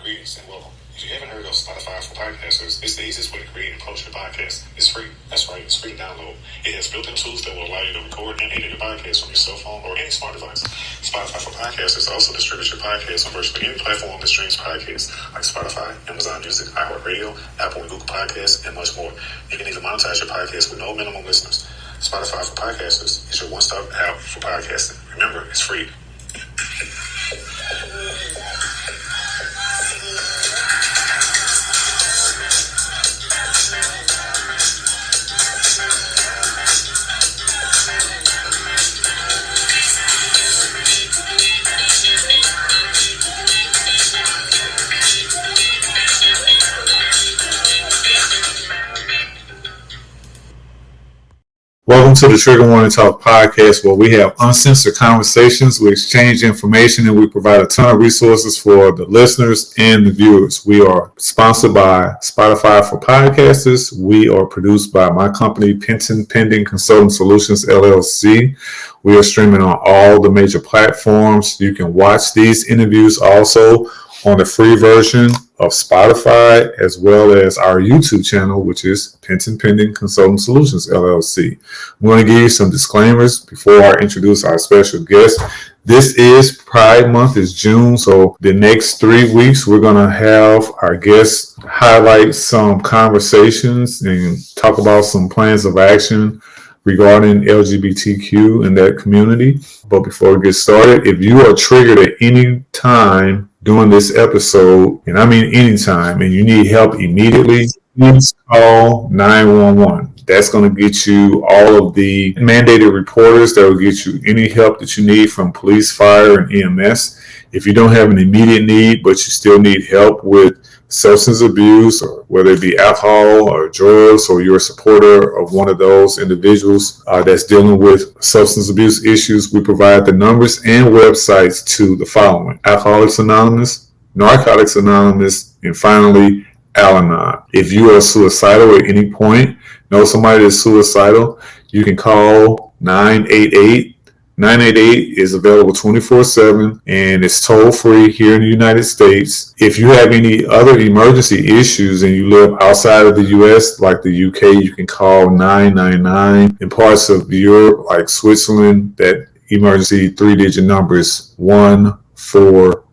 Greetings and welcome. If you haven't heard of Spotify for podcasters, it's the easiest way to create and post your podcast. It's free. That's right, it's free to download. It has built-in tools that will allow you to record and edit your podcast from your cell phone or any smart device. Spotify for podcasters also distributes your podcast on virtually any platform that streams podcasts, like Spotify, Amazon Music, iHeartRadio, Apple and Google Podcasts, and much more. You can even monetize your podcast with no minimum listeners. Spotify for podcasters is your one-stop app for podcasting. Remember, it's free. Welcome to the Trigger Warning Talk podcast, where we have uncensored conversations, we exchange information, and we provide a ton of resources for the listeners and the viewers. We are sponsored by Spotify for Podcasters. We are produced by my company, Penton Pending Consulting Solutions, LLC. We are streaming on all the major platforms. You can watch these interviews also on the free version of Spotify, as well as our YouTube channel, which is Penton Pending Consulting Solutions, LLC. I'm going to give you some disclaimers before I introduce our special guest. This is Pride Month, it's June, so the next 3 weeks we're going to have our guests highlight some conversations and talk about some plans of action regarding LGBTQ in that community. But before we get started, if you are triggered at any time during this episode, and I mean anytime, and you need help immediately, please call 911. That's going to get you all of the mandated reporters that will get you any help that you need from police, fire, and EMS. If you don't have an immediate need, but you still need help with substance abuse, or whether it be alcohol or drugs, or you're a supporter of one of those individuals that's dealing with substance abuse issues, we provide the numbers and websites to the following: Alcoholics Anonymous, Narcotics Anonymous, and finally, Al-Anon. If you are suicidal at any point, know somebody that's suicidal, you can call 988. 988 is available 24/7 and it's toll free here in the United States. If you have any other emergency issues and you live outside of the US, like the UK, you can call 999. In parts of Europe, like Switzerland, that emergency 3-digit number is 143.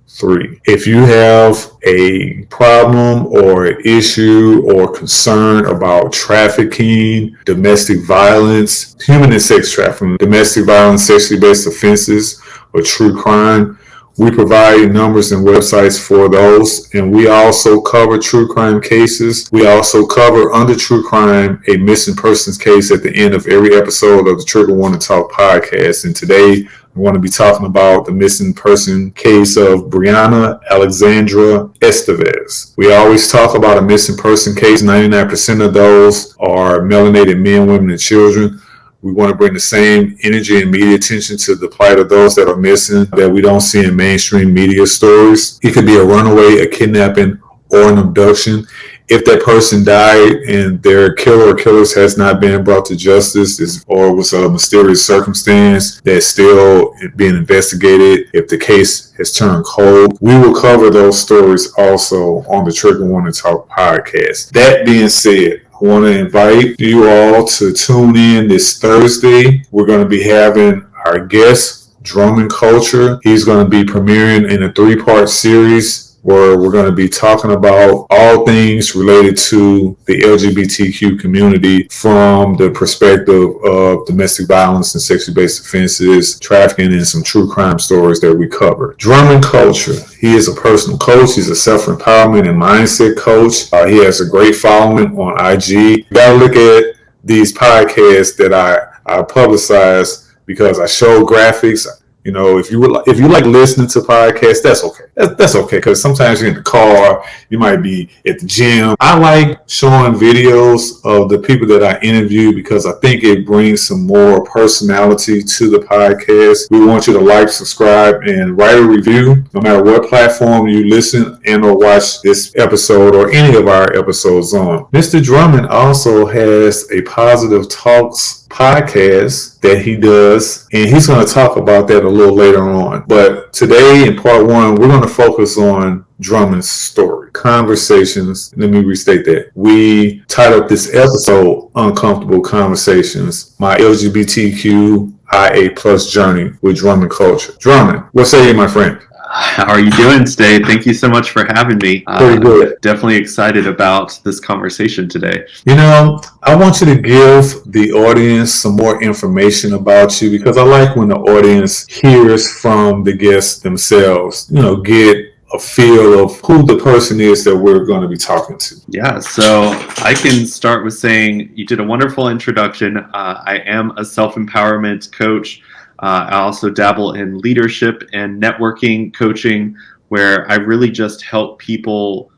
If you have a problem or an issue or concern about trafficking, domestic violence, human and sex trafficking, domestic violence, sexually based offenses, or true crime, we provide numbers and websites for those. And we also cover true crime cases. We also cover, under true crime, a missing persons case at the end of every episode of the Trigger Warning Talk podcast. And today, we're going to be talking about the missing person case of Brianna Alexandra Estevez. We always talk about a missing person case. 99% of those are melanated men, women, and children. We want to bring the same energy and media attention to the plight of those that are missing that we don't see in mainstream media stories. It could be a runaway, a kidnapping, or an abduction. If that person died and their killer or killers has not been brought to justice, or was a mysterious circumstance that's still being investigated, if the case has turned cold, we will cover those stories also on the Trigger Warning Talk podcast. That being said, I want to invite you all to tune in this Thursday. We're going to be having our guest, Drummond Culture. He's going to be premiering in a 3-part series where we're going to be talking about all things related to the LGBTQ community from the perspective of domestic violence and sexually based offenses, trafficking, and some true crime stories that we cover. Drummond Culture. He is a personal coach. He's a self-empowerment and mindset coach. He has a great following on IG. You got to look at these podcasts that I publicize because I show graphics. You know, if you like listening to podcasts, that's okay. That's okay, because sometimes you're in the car, you might be at the gym. I like showing videos of the people that I interview because I think it brings some more personality to the podcast. We want you to like, subscribe, and write a review, no matter what platform you listen and or watch this episode or any of our episodes on. Mr. Drummond also has a Positive Talks podcast that he does, and he's going to talk about that a little later on. But today in part one, we're going to focus on Drummond's story. Conversations, let me restate that. We titled this episode Uncomfortable Conversations, my LGBTQIA plus journey with Drummond Culture. Drummond, what say you, my friend? How are you doing today? Thank you so much for having me. Pretty good. Definitely excited about this conversation today. You know, I want you to give the audience some more information about you, because I like when the audience hears from the guests themselves, get a feel of who the person is that we're going to be talking to. Yeah, so I can start with saying you did a wonderful introduction. I am a self-empowerment coach. I also dabble in leadership and networking coaching, where I really just help people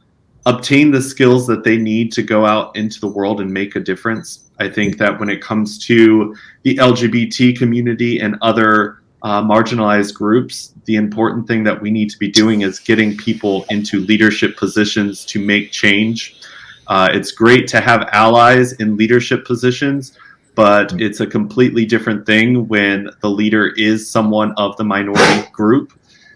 obtain the skills that they need to go out into the world and make a difference. I think that when it comes to the LGBT community and other marginalized groups, the important thing that we need to be doing is getting people into leadership positions to make change. It's great to have allies in leadership positions, but it's a completely different thing when the leader is someone of the minority group.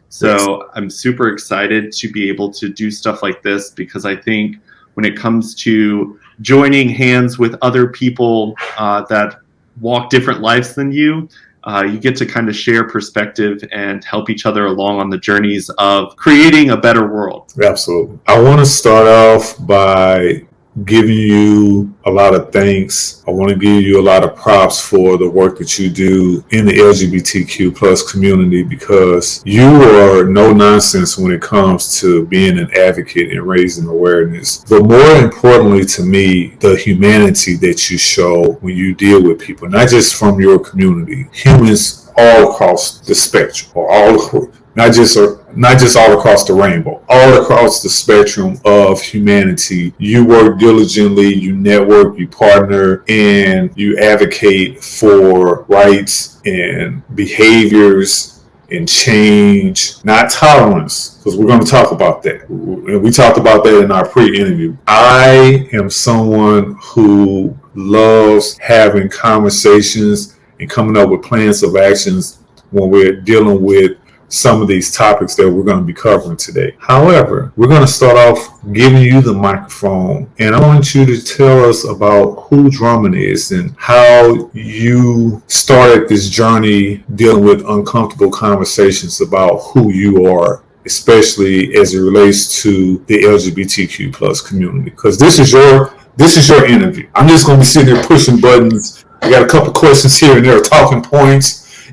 So I'm super excited to be able to do stuff like this, because I think when it comes to joining hands with other people that walk different lives than you, you get to kind of share perspective and help each other along on the journeys of creating a better world. Absolutely. I want to start off by giving you a lot of thanks. I want to give you a lot of props for the work that you do in the LGBTQ plus community, because you are no nonsense when it comes to being an advocate and raising awareness. But more importantly to me, the humanity that you show when you deal with people, not just from your community, humans all across the spectrum, or not just all across the rainbow, all across the spectrum of humanity. You work diligently, you network, you partner, and you advocate for rights and behaviors and change, not tolerance, because we're going to talk about that. And we talked about that in our pre-interview. I am someone who loves having conversations and coming up with plans of actions when we're dealing with some of these topics that we're going to be covering today. However, we're going to start off giving you the microphone, and I want you to tell us about who Drummond is and how you started this journey dealing with uncomfortable conversations about who you are, especially as it relates to the LGBTQ plus community. Because this is your interview. I'm just going to be sitting there pushing buttons. I got a couple questions here and there, talking points,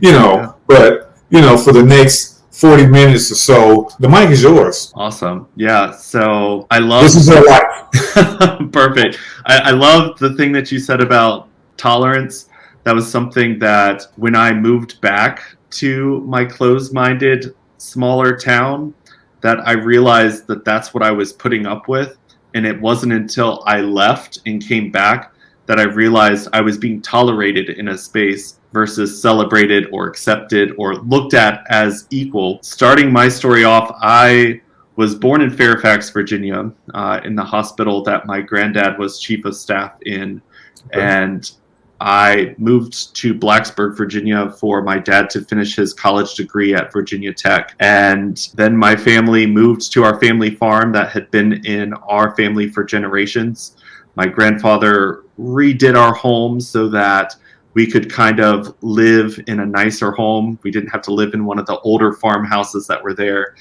but for the next 40 minutes or so, the mic is yours. Awesome. Yeah. So I love this is your life. Perfect. I love the thing that you said about tolerance. That was something that when I moved back to my closed-minded, smaller town, that I realized that that's what I was putting up with. And it wasn't until I left and came back that I realized I was being tolerated in a space versus celebrated or accepted or looked at as equal. Starting my story off, I was born in Fairfax, Virginia, in the hospital that my granddad was chief of staff in. Okay. And I moved to Blacksburg, Virginia for my dad to finish his college degree at Virginia Tech. And then my family moved to our family farm that had been in our family for generations. My grandfather redid our home so that we could kind of live in a nicer home. We didn't have to live in one of the older farmhouses that were there.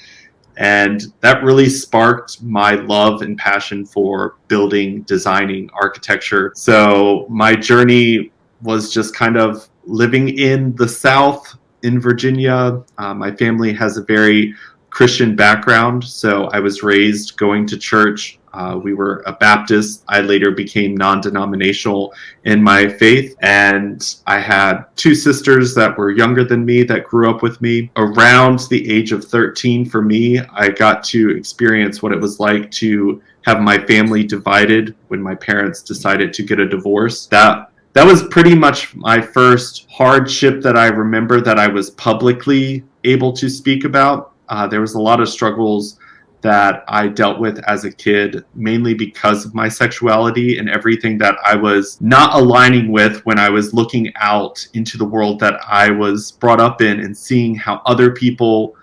And that really sparked my love and passion for building, designing, architecture. So my journey was just kind of living in the South in Virginia. My family has a very Christian background, so I was raised going to church. We were a Baptist. I later became non-denominational in my faith, and I had two sisters that were younger than me that grew up with me. Around the age of 13, for me, I got to experience what it was like to have my family divided when my parents decided to get a divorce. That was pretty much my first hardship that I remember that I was publicly able to speak about. There was a lot of struggles that I dealt with as a kid, mainly because of my sexuality and everything that I was not aligning with when I was looking out into the world that I was brought up in and seeing how other people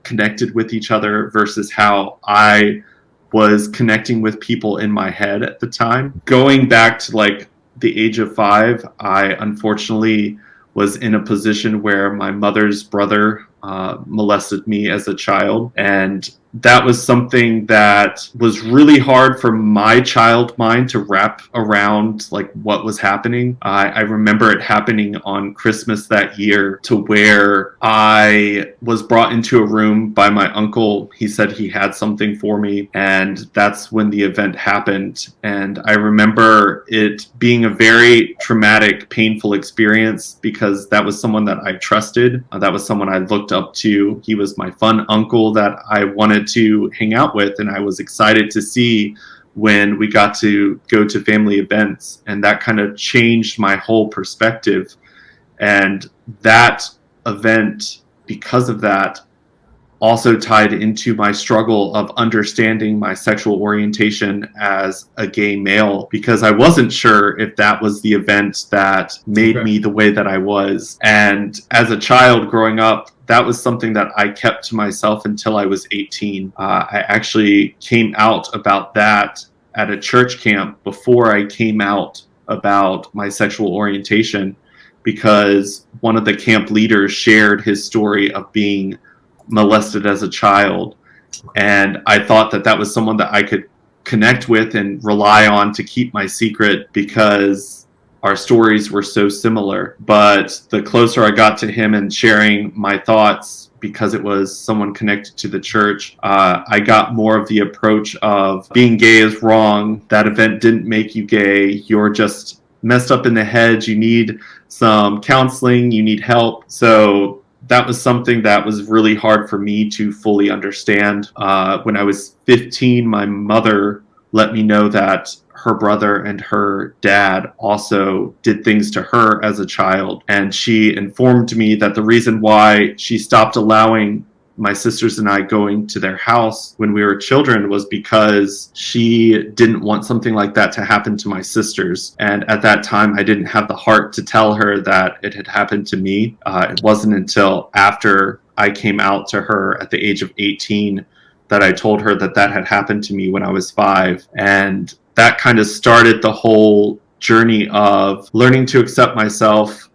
connected with each other versus how I was connecting with people in my head at the time. Going back to like the age of 5, I unfortunately was in a position where my mother's brother molested me as a child. And that was something that was really hard for my child mind to wrap around, like what was happening. I remember it happening on Christmas that year, to where I was brought into a room by my uncle. He said he had something for me, and that's when the event happened. And I remember it being a very traumatic, painful experience, because that was someone that I trusted. That was someone I looked up to. He was my fun uncle that I wanted to hang out with, and I was excited to see when we got to go to family events. And that kind of changed my whole perspective. And that event, because of that, also tied into my struggle of understanding my sexual orientation as a gay male, because I wasn't sure if that was the event that made me the way that I was. And as a child growing up, that was something that I kept to myself until I was 18. I actually came out about that at a church camp before I came out about my sexual orientation, because one of the camp leaders shared his story of being molested as a child. And I thought that that was someone that I could connect with and rely on to keep my secret, because our stories were so similar. But the closer I got to him and sharing my thoughts, because it was someone connected to the church, I got more of the approach of being gay is wrong. That event didn't make you gay. You're just messed up in the head. You need some counseling. You need help. So that was something that was really hard for me to fully understand. When I was 15, my mother let me know that her brother and her dad also did things to her as a child. And she informed me that the reason why she stopped allowing my sisters and I going to their house when we were children was because she didn't want something like that to happen to my sisters. And at that time, I didn't have the heart to tell her that it had happened to me. It wasn't until after I came out to her at the age of 18 that I told her that that had happened to me when I was 5. And that kind of started the whole journey of learning to accept myself,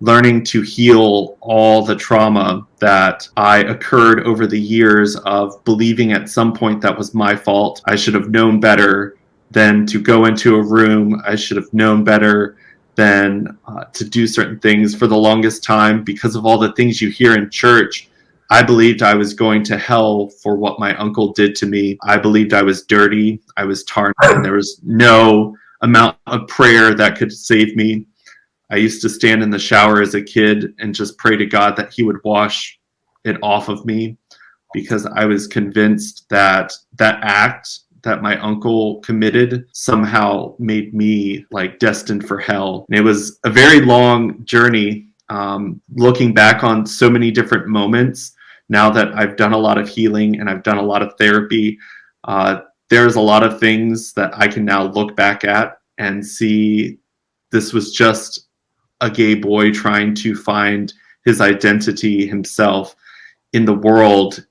learning to heal all the trauma that I occurred over the years of believing at some point that was my fault. I should have known better than to go into a room. I should have known better than to do certain things. For the longest time, because of all the things you hear in church, I believed I was going to hell for what my uncle did to me. I believed I was dirty. I was tarnished, and there was no amount of prayer that could save me. I used to stand in the shower as a kid and just pray to God that he would wash it off of me, because I was convinced that that act that my uncle committed somehow made me like destined for hell. And it was a very long journey, looking back on so many different moments. Now that I've done a lot of healing and I've done a lot of therapy, there's a lot of things that I can now look back at and see this was just a gay boy trying to find his identity himself in the world,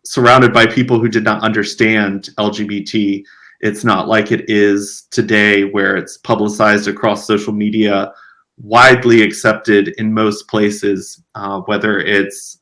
surrounded by people who did not understand LGBT. It's not like it is today, where it's publicized across social media, widely accepted in most places, whether it's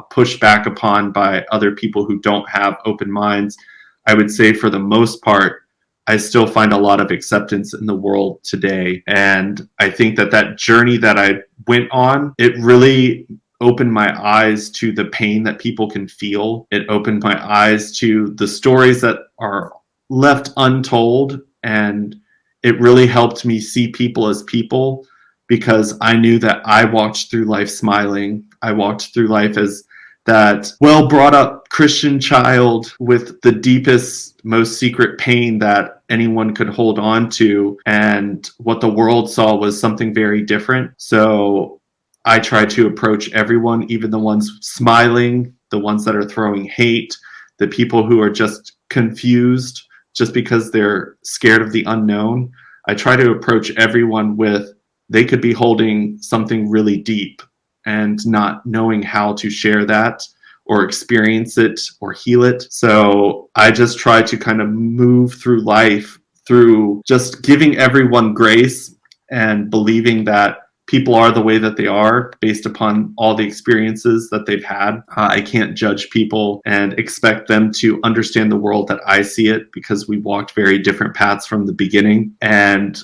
pushed back upon by other people who don't have open minds. I would say for the most part, I still find a lot of acceptance in the world today. And I think that that journey that I went on, it really opened my eyes to the pain that people can feel. It opened my eyes to the stories that are left untold. And it really helped me see people as people, because I knew that I walked through life smiling. I walked through life as that well brought up Christian child with the deepest, most secret pain that anyone could hold on to. And what the world saw was something very different. So I try to approach everyone, even the ones smiling the ones that are throwing hate, the people who are just confused just because they're scared of the unknown. I try to approach everyone with, they could be holding something really deep and not knowing how to share that or experience it or heal it. So I just try to kind of move through life through just giving everyone grace and believing that people are the way that they are based upon all the experiences that they've had. I can't judge people and expect them to understand the world that I see it, because we walked very different paths from the beginning. And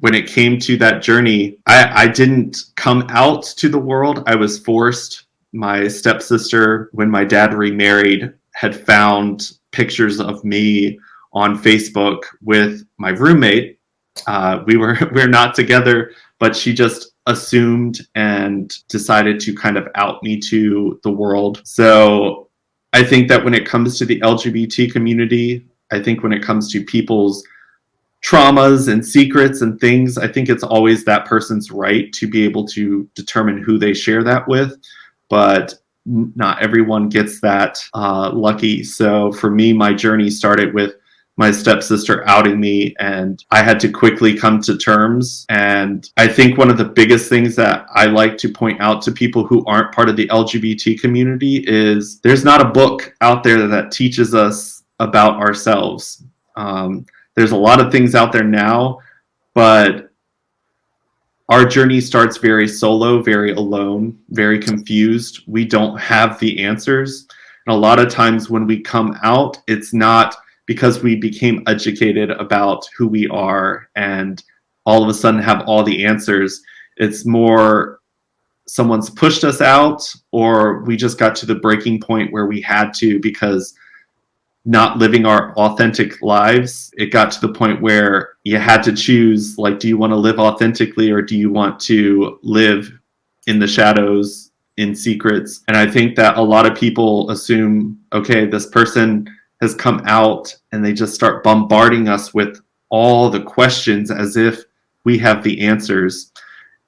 when it came to that journey, I didn't come out to the world. I was forced. My stepsister, when my dad remarried, had found pictures of me on Facebook with my roommate. We're not together, but she just assumed and decided to kind of out me to the world. So I think that when it comes to the LGBT community, I think when it comes to people's traumas and secrets and things, I think it's always that person's right to be able to determine who they share that with. But not everyone gets that lucky. So for me, my journey started with my stepsister outing me, and I had to quickly come to terms. And I think one of the biggest things that I like to point out to people who aren't part of the LGBT community is there's not a book out there that teaches us about ourselves. There's a lot of things out there now, but our journey starts very solo, very alone, very confused. We don't have the answers. And a lot of times when we come out, it's not because we became educated about who we are and all of a sudden have all the answers. It's more someone's pushed us out, or we just got to the breaking point where we had to, because not living our authentic lives, it got to the point where you had to choose, like, do you want to live authentically, or do you want to live in the shadows, in secrets? And I think that a lot of people assume, okay, this person has come out, and they just start bombarding us with all the questions as if we have the answers.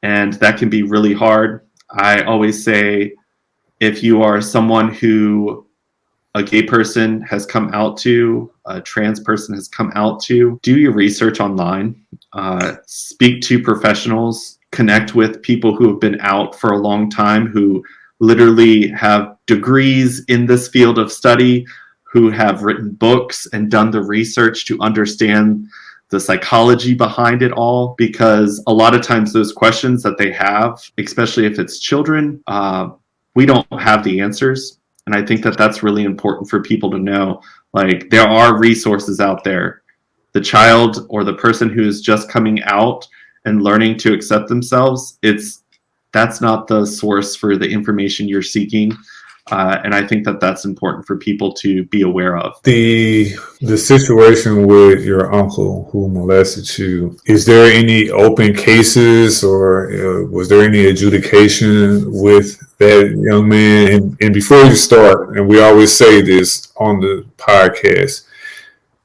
And that can be really hard. I always say, if you are someone who a gay person has come out to, a trans person has come out to, do your research online, speak to professionals, connect with people who have been out for a long time, who literally have degrees in this field of study, who have written books and done the research to understand the psychology behind it all. Because a lot of times those questions that they have, especially if it's children, we don't have the answers. And I think that that's really important for people to know. Like, there are resources out there. The child or the person who is just coming out and learning to accept themselves, that's not the source for the information you're seeking. And I think that that's important for people to be aware of. The situation with your uncle who molested you, is there any open cases, or was there any adjudication with that young man? And before you start, and we always say this on the podcast,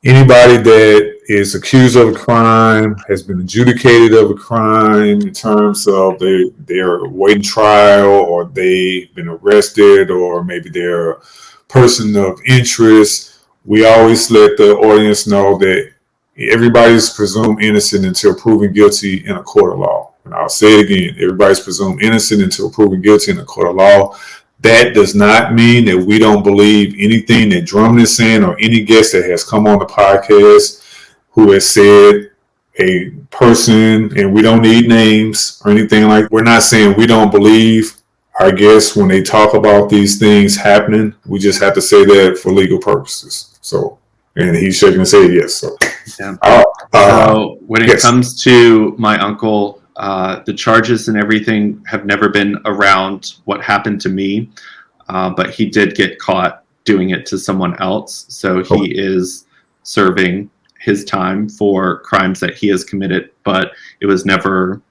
anybody that is accused of a crime, has been adjudicated of a crime in terms of they're waiting trial, or they've been arrested, or maybe they're a person of interest, we always let the audience know that everybody's presumed innocent until proven guilty in a court of law. And I'll say it again, everybody's presumed innocent until proven guilty in a court of law. That does not mean that we don't believe anything that Drummond is saying, or any guest that has come on the podcast who has said a person, and we don't need names or anything like that. We're not saying we don't believe our guests when they talk about these things happening. We just have to say that for legal purposes. So, and he's shaking his head yes. So, yeah. So when it comes to my uncle, the charges and everything have never been around what happened to me, but he did get caught doing it to someone else. So he is serving his time for crimes that he has committed, but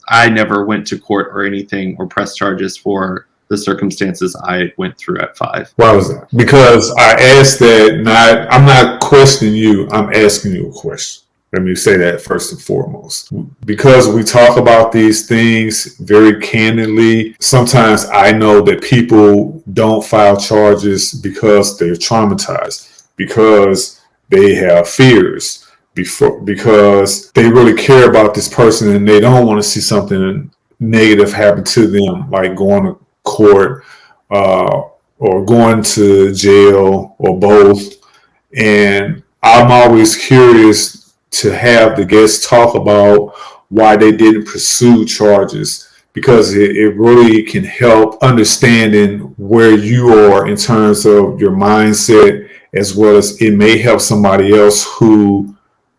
I never went to court or anything or pressed charges for the circumstances I went through at 5. Why was that? Because I asked that, I'm not questioning you, I'm asking you a question. Let me say that first and foremost. Because we talk about these things very candidly, sometimes I know that people don't file charges because they're traumatized, because they have fears, because they really care about this person and they don't want to see something negative happen to them, like going to court or going to jail or both. And I'm always curious to have the guests talk about why they didn't pursue charges, because it really can help understanding where you are in terms of your mindset, as well as it may help somebody else who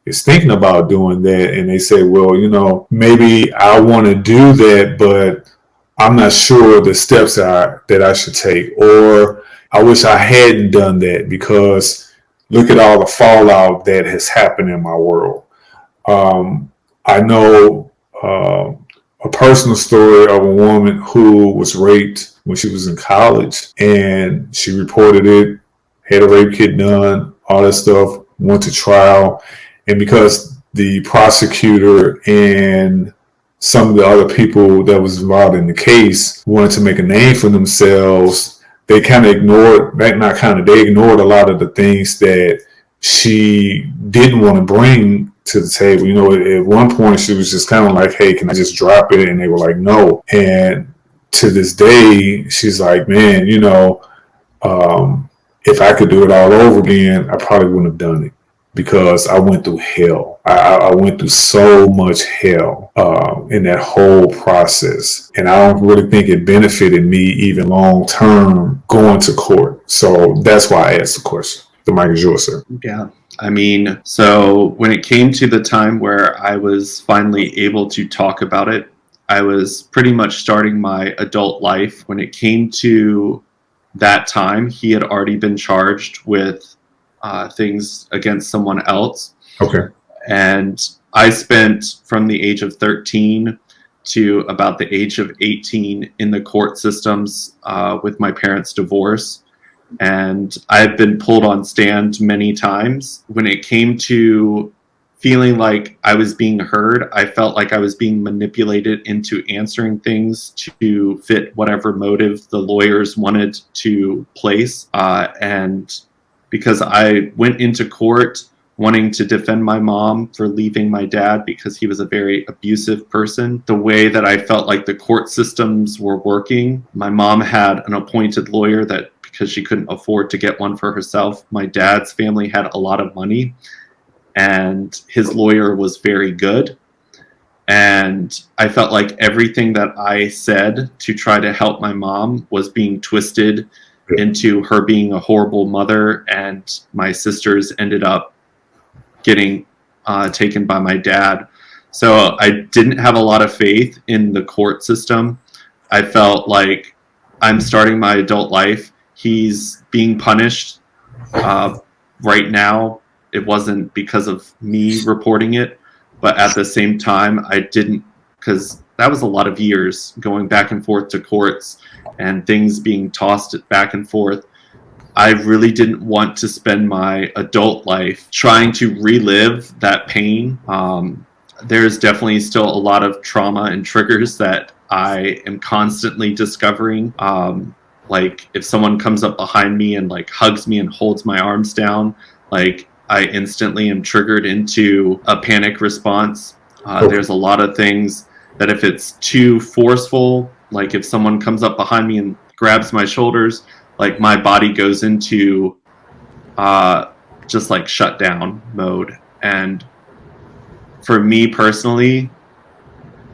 is thinking about doing that and they say, well, maybe I want to do that, but I'm not sure the steps that I should take, or I wish I hadn't done that because look at all the fallout that has happened in my world. I know a personal story of a woman who was raped when she was in college, and she reported it, had a rape kit done, all that stuff, went to trial. And because the prosecutor and some of the other people that was involved in the case wanted to make a name for themselves, they kind of ignored, they ignored a lot of the things that she didn't want to bring to the table. At one point she was just kind of like, hey, can I just drop it? And they were like, no. And to this day, she's like, man, if I could do it all over again, I probably wouldn't have done it, because I went through hell. I went through so much hell in that whole process. And I don't really think it benefited me even long term going to court. So that's why I asked the question. The mic is yours, sir. Yeah. I mean, so when it came to the time where I was finally able to talk about it, I was pretty much starting my adult life. When it came to that time, he had already been charged with things against someone else. Okay. And I spent from the age of 13 to about the age of 18 in the court systems with my parents' divorce. And I've been pulled on stand many times. When it came to feeling like I was being heard, I felt like I was being manipulated into answering things to fit whatever motive the lawyers wanted to place. And because I went into court wanting to defend my mom for leaving my dad because he was a very abusive person, the way that I felt like the court systems were working, my mom had an appointed lawyer that, because she couldn't afford to get one for herself, my dad's family had a lot of money, and his lawyer was very good. And I felt like everything that I said to try to help my mom was being twisted into her being a horrible mother, and my sisters ended up getting taken by my dad. So I didn't have a lot of faith in the court system. I felt like I'm starting my adult life. He's being punished right now. It wasn't because of me reporting it, but at the same time, I didn't, because that was a lot of years going back and forth to courts and things being tossed back and forth. I really didn't want to spend my adult life trying to relive that pain. There's definitely still a lot of trauma and triggers that I am constantly discovering. Like if someone comes up behind me and like hugs me and holds my arms down, like I instantly am triggered into a panic response. There's a lot of things that if it's too forceful, like if someone comes up behind me and grabs my shoulders, like my body goes into just like shutdown mode. And for me personally,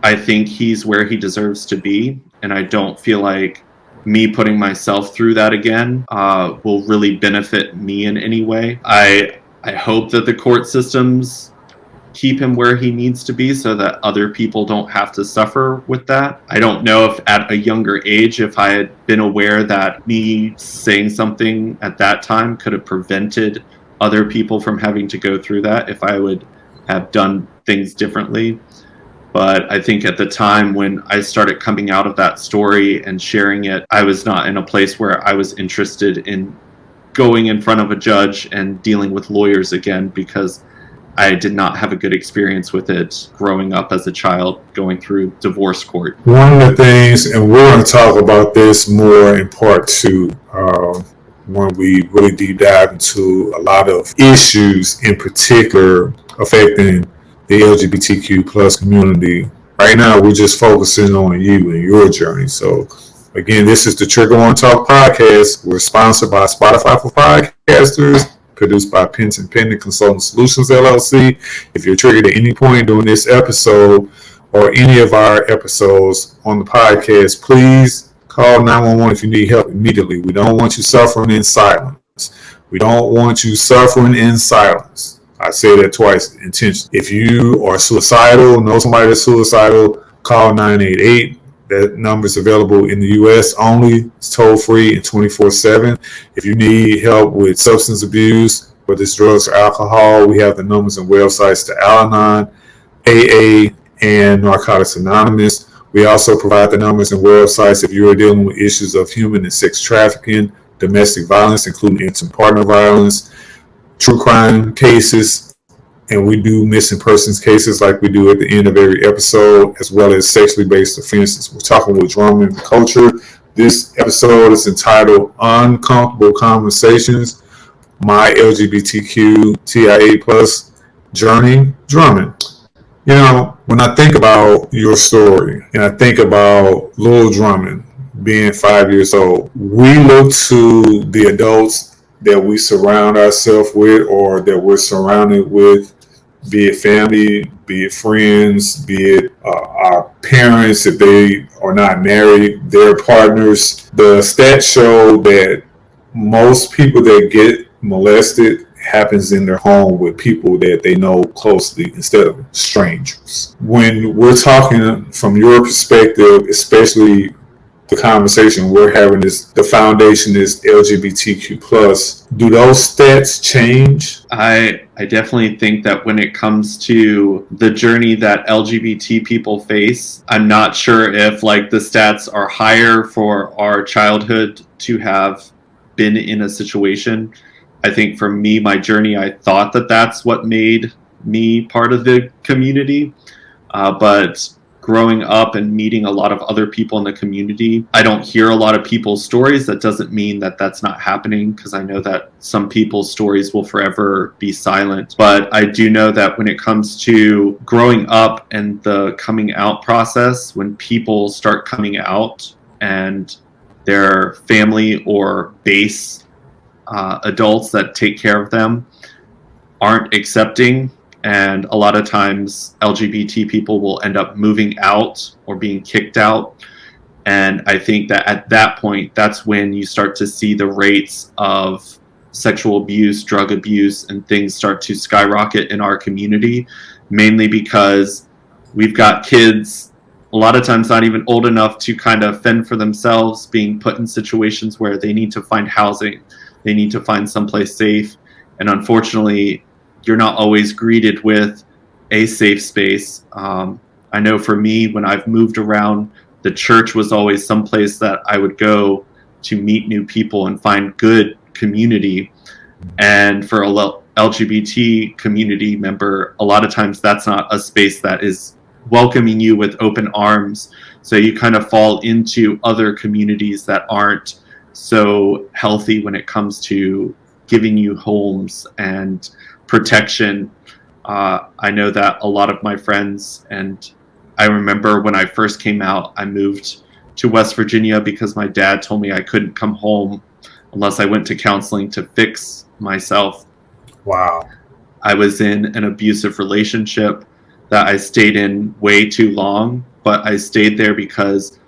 I think he's where he deserves to be. And I don't feel like me putting myself through that again will really benefit me in any way. I hope that the court systems keep him where he needs to be so that other people don't have to suffer with that. I don't know if at a younger age, if I had been aware that me saying something at that time could have prevented other people from having to go through that, if I would have done things differently. But I think at the time when I started coming out of that story and sharing it, I was not in a place where I was interested in going in front of a judge and dealing with lawyers again, because I did not have a good experience with it growing up as a child, going through divorce court. One of the things, and we're going to talk about this more in part two, when we really deep dive into a lot of issues in particular affecting the LGBTQ plus community. Right now, we're just focusing on you and your journey. So, again, this is the Trigger One Talk podcast. We're sponsored by Spotify for Podcasters, produced by Penton Pending Consulting Solutions, LLC. If you're triggered at any point during this episode or any of our episodes on the podcast, please call 911 if you need help immediately. We don't want you suffering in silence. We don't want you suffering in silence. I say that twice intentionally. If you are suicidal, know somebody that's suicidal, call 988. That number is available in the U.S. only. It's toll free and 24/7. If you need help with substance abuse, whether it's drugs or alcohol, we have the numbers and websites to Al-Anon, AA, and Narcotics Anonymous. We also provide the numbers and websites if you are dealing with issues of human and sex trafficking, domestic violence, including intimate partner violence, true crime cases, and we do missing persons cases like we do at the end of every episode, as well as sexually based offenses. We're talking with Drummond Culture. This episode is entitled Uncomfortable Conversations, My LGBTQIA plus Journey, Drummond. You know, when I think about your story and I think about Lil Drummond being 5 years old, we look to the adults that we surround ourselves with or that we're surrounded with, be it family, be it friends, be it our parents, if they are not married, their partners. The stats show that most people that get molested happens in their home with people that they know closely instead of strangers. When we're talking from your perspective, especially the conversation we're having is the foundation is LGBTQ plus. Do those stats change? I definitely think that when it comes to the journey that LGBT people face, I'm not sure if like the stats are higher for our childhood to have been in a situation. I think for me, my journey, I thought that that's what made me part of the community, but growing up and meeting a lot of other people in the community, I don't hear a lot of people's stories. That doesn't mean that that's not happening, because I know that some people's stories will forever be silent. But I do know that when it comes to growing up and the coming out process, when people start coming out and their family or base adults that take care of them aren't accepting, and a lot of times LGBT people will end up moving out or being kicked out. And I think that at that point, that's when you start to see the rates of sexual abuse, drug abuse, and things start to skyrocket in our community, mainly because we've got kids, a lot of times not even old enough to kind of fend for themselves, being put in situations where they need to find housing, they need to find someplace safe. And unfortunately, you're not always greeted with a safe space. I know for me, when I've moved around, the church was always someplace that I would go to meet new people and find good community. And for a LGBT community member, a lot of times that's not a space that is welcoming you with open arms. So you kind of fall into other communities that aren't so healthy when it comes to giving you homes and protection. I know that a lot of my friends, and I remember when I first came out, I moved to West Virginia because my dad told me I couldn't come home unless I went to counseling to fix myself. Wow. I was in an abusive relationship that I stayed in way too long, but I stayed there because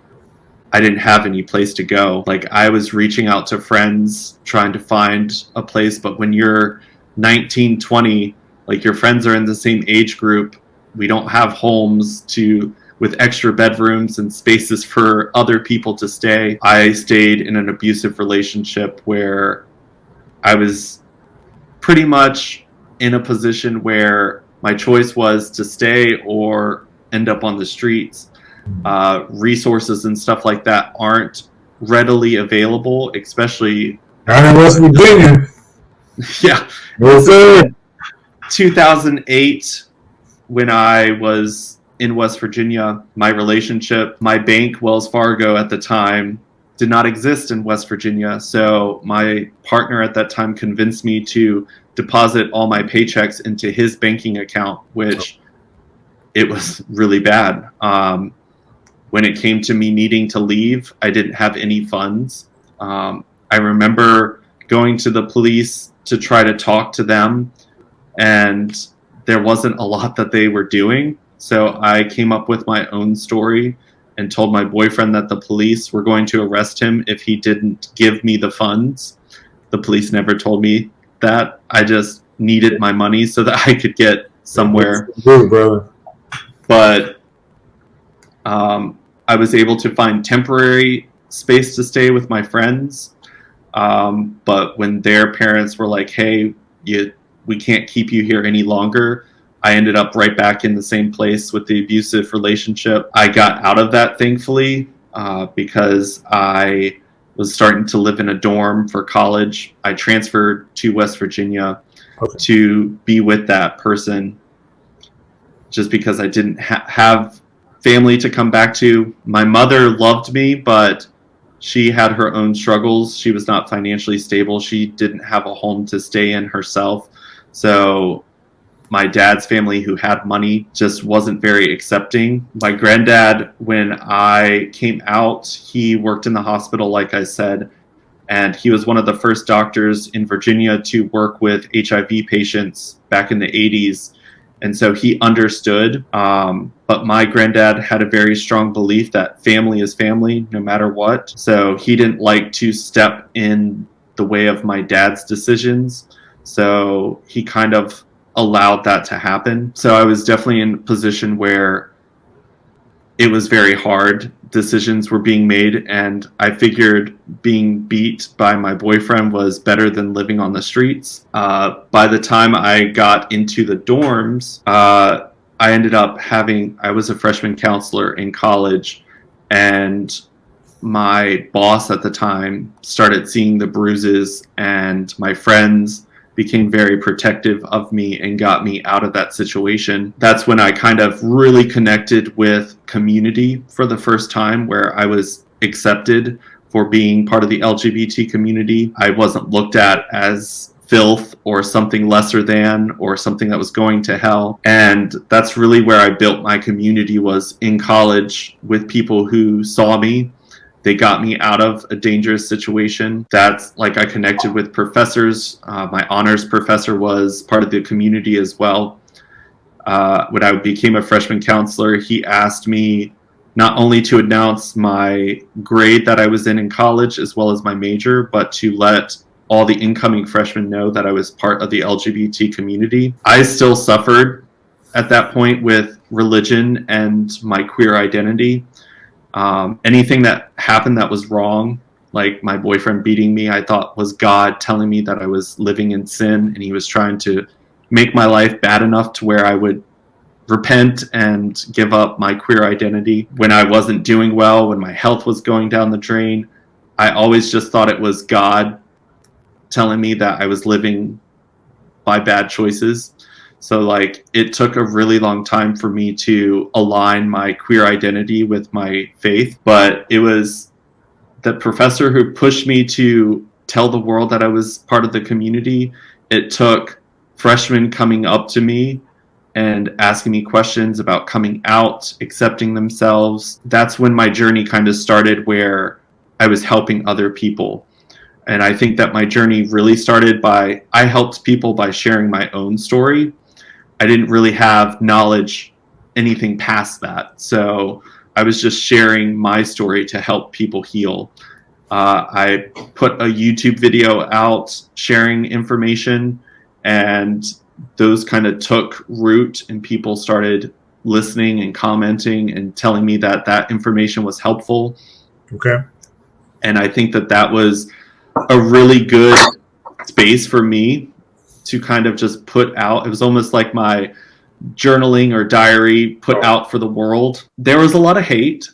I didn't have any place to go. Like, I was reaching out to friends trying to find a place, but when you're 19, 20, like, your friends are in the same age group. We don't have homes with extra bedrooms and spaces for other people to stay. I stayed in an abusive relationship where I was pretty much in a position where my choice was to stay or end up on the streets. Resources and stuff like that aren't readily available, especially Not in West Virginia. yeah. No, sir. 2008, when I was in West Virginia, my bank, Wells Fargo at the time, did not exist in West Virginia. So my partner at that time convinced me to deposit all my paychecks into his banking account, which it was really bad. When it came to me needing to leave, I didn't have any funds. I remember going to the police to try to talk to them, and there wasn't a lot that they were doing. So I came up with my own story and told my boyfriend that the police were going to arrest him if he didn't give me the funds. The police never told me that. I just needed my money so that I could get somewhere. Good, brother. But I was able to find temporary space to stay with my friends. But when their parents were like, hey, we can't keep you here any longer, I ended up right back in the same place with the abusive relationship. I got out of that, thankfully, because I was starting to live in a dorm for college. I transferred to West Virginia to be with that person just because I didn't have family to come back to. My mother loved me, but she had her own struggles. She was not financially stable. She didn't have a home to stay in herself. So my dad's family, who had money, just wasn't very accepting. My granddad, when I came out, he worked in the hospital, like I said, and he was one of the first doctors in Virginia to work with HIV patients back in the 80s. And so he understood. But my granddad had a very strong belief that family is family, no matter what. So he didn't like to step in the way of my dad's decisions. So he kind of allowed that to happen. So I was definitely in a position where it was very hard. Decisions were being made, and I figured being beat by my boyfriend was better than living on the streets. By the time I got into the dorms, I ended up I was a freshman counselor in college, and my boss at the time started seeing the bruises, and my friends became very protective of me and got me out of that situation. That's when I kind of really connected with community for the first time, where I was accepted for being part of the LGBT community. I wasn't looked at as filth or something lesser than or something that was going to hell. And that's really where I built my community, was in college with people who saw me. They got me out of a dangerous situation. That's like I connected with professors. My honors professor was part of the community as well. When I became a freshman counselor, he asked me not only to announce my grade that I was in college, as well as my major, but to let all the incoming freshmen know that I was part of the LGBT community. I still suffered at that point with religion and my queer identity. Anything that happened that was wrong, like my boyfriend beating me, I thought was God telling me that I was living in sin, and he was trying to make my life bad enough to where I would repent and give up my queer identity. When I wasn't doing well, when my health was going down the drain, I always just thought it was God telling me that I was living by bad choices. So like it took a really long time for me to align my queer identity with my faith, but it was the professor who pushed me to tell the world that I was part of the community. It took freshmen coming up to me and asking me questions about coming out, accepting themselves. That's when my journey kind of started, where I was helping other people. And I think that my journey really started I helped people by sharing my own story. I didn't really have knowledge, anything past that. So I was just sharing my story to help people heal. I put a YouTube video out sharing information, and those kind of took root, and people started listening and commenting and telling me that that information was helpful. Okay. And I think that that was a really good space for me to kind of just put out. It was almost like my journaling or diary put out for the world. There was a lot of hate.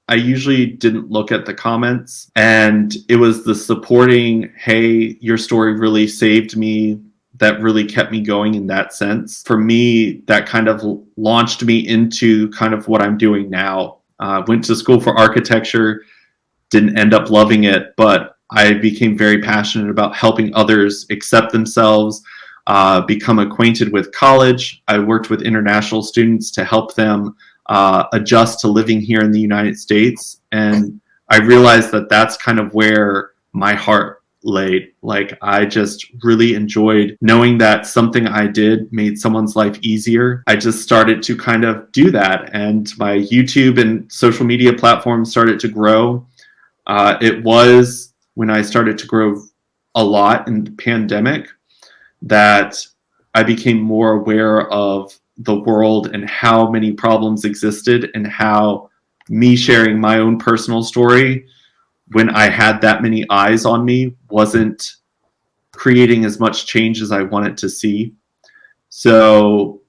I usually didn't look at the comments, and it was the supporting, hey, your story really saved me. that really kept me going in that sense. For me, that kind of launched me into kind of what I'm doing now. Went to school for architecture, didn't end up loving it, but I became very passionate about helping others accept themselves, become acquainted with college. I worked with international students to help them adjust to living here in the United States. And I realized that that's kind of where my heart laid. Like, I just really enjoyed knowing that something I did made someone's life easier. I just started to kind of do that. And my YouTube and social media platforms started to grow. It was when I started to grow a lot in the pandemic that I became more aware of the world and how many problems existed, and how me sharing my own personal story when I had that many eyes on me wasn't creating as much change as I wanted to see. So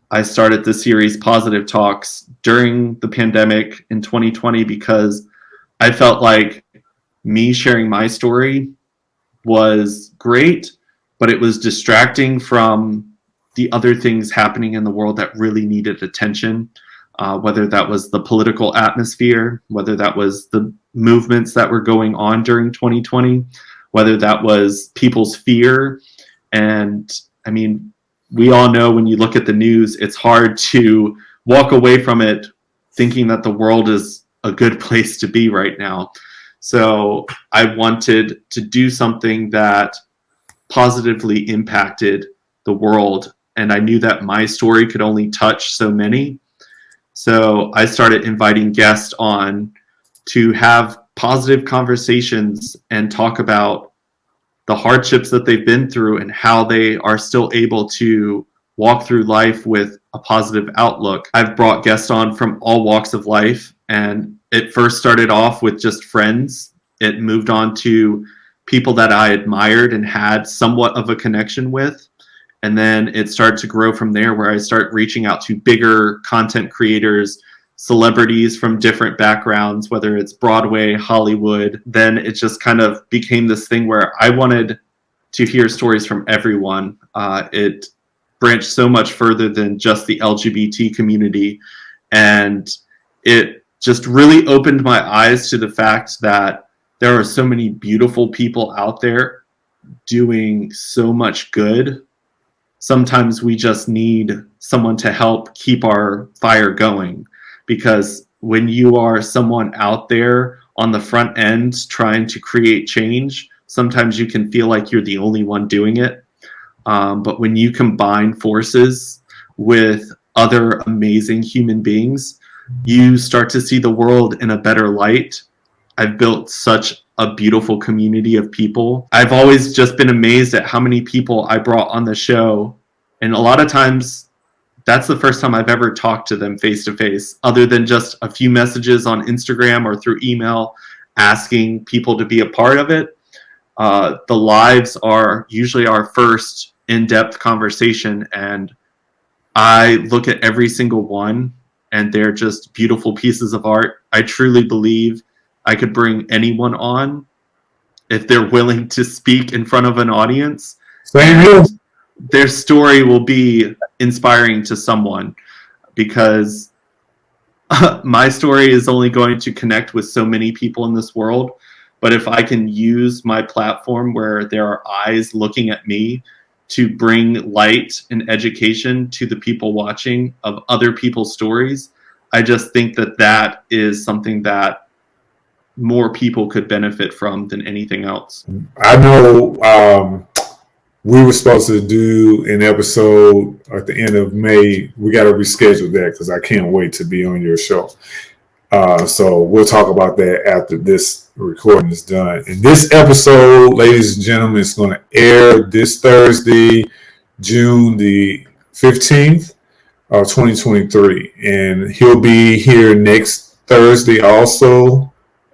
I started the series Positive Talks during the pandemic in 2020 because I felt like me sharing my story was great, but it was distracting from the other things happening in the world that really needed attention, whether that was the political atmosphere, whether that was the movements that were going on during 2020, whether that was people's fear. And I mean, we all know when you look at the news, it's hard to walk away from it thinking that the world is a good place to be right now. So I wanted to do something that positively impacted the world. And I knew that my story could only touch so many. So I started inviting guests on to have positive conversations and talk about the hardships that they've been through and how they are still able to walk through life with a positive outlook. I've brought guests on from all walks of life, and it first started off with just friends. It moved on to people that I admired and had somewhat of a connection with. And then it started to grow from there, where I start reaching out to bigger content creators, celebrities from different backgrounds, whether it's Broadway, Hollywood. Then it just kind of became this thing where I wanted to hear stories from everyone. It branched so much further than just the LGBT community. And it just really opened my eyes to the fact that there are so many beautiful people out there doing so much good. Sometimes we just need someone to help keep our fire going, because when you are someone out there on the front end trying to create change, sometimes you can feel like you're the only one doing it. But when you combine forces with other amazing human beings, you start to see the world in a better light. I've built such a beautiful community of people. I've always just been amazed at how many people I brought on the show. And a lot of times, that's the first time I've ever talked to them face to face, other than just a few messages on Instagram or through email asking people to be a part of it. The lives are usually our first in-depth conversation, and I look at every single one, and they're just beautiful pieces of art. I truly believe I could bring anyone on if they're willing to speak in front of an audience. Same here. Their story will be inspiring to someone, because my story is only going to connect with so many people in this world. But if I can use my platform where there are eyes looking at me to bring light and education to the people watching of other people's stories, I just think that that is something that more people could benefit from than anything else. I know we were supposed to do an episode at the end of May. We got to reschedule that because I can't wait to be on your show. So we'll talk about that after this recording is done. And this episode, ladies and gentlemen, is going to air this Thursday, June the 15th of 2023. And he'll be here next Thursday also,